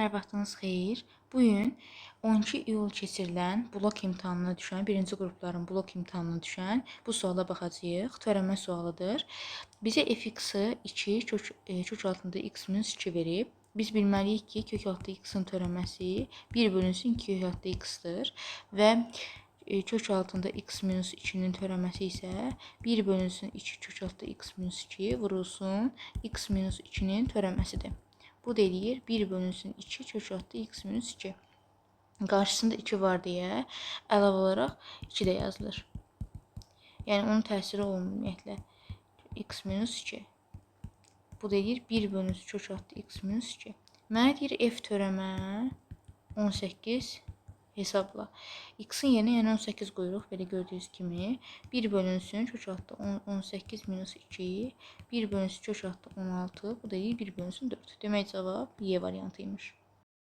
Hər vaxtınız xeyir. Bugün 12 iyul keçirilən blok imtahanına düşən, birinci qrupların blok imtahanına düşən bu suala baxacağıq. Törəmə sualıdır. Bizə fx-ı 2 kök altında x minus 2 verib. Biz bilməliyik ki, kök altında x-in törəməsi 1 bölünsün 2 kök altında x-dır və kök altında x minus 2-nin törəməsi isə 1 bölünsün 2 kök altında x minus 2 vurulsun x minus 2-nin törəməsidir. Bu da eləyir 1 bölünsün 2 kök altında x minus 2. Qarşısında 2 var deyə əlavə olaraq 2 də yazılır. Yəni onun təsiri olmur ümumiyyətlə. X minus 2. Bu da eləyir 1 bölünsün kök altında x minus 2. Mənə deyir f törəmə 18 hesabla. X-in yerinə yəni 18 qoyuruq. Belə gördüyünüz kimi 1 bölünsün kök altında 18 minus 2. 1 bölünsün kök altında 16. Bu da 1 bölünsün 4. Demək cavab Y variantıymış.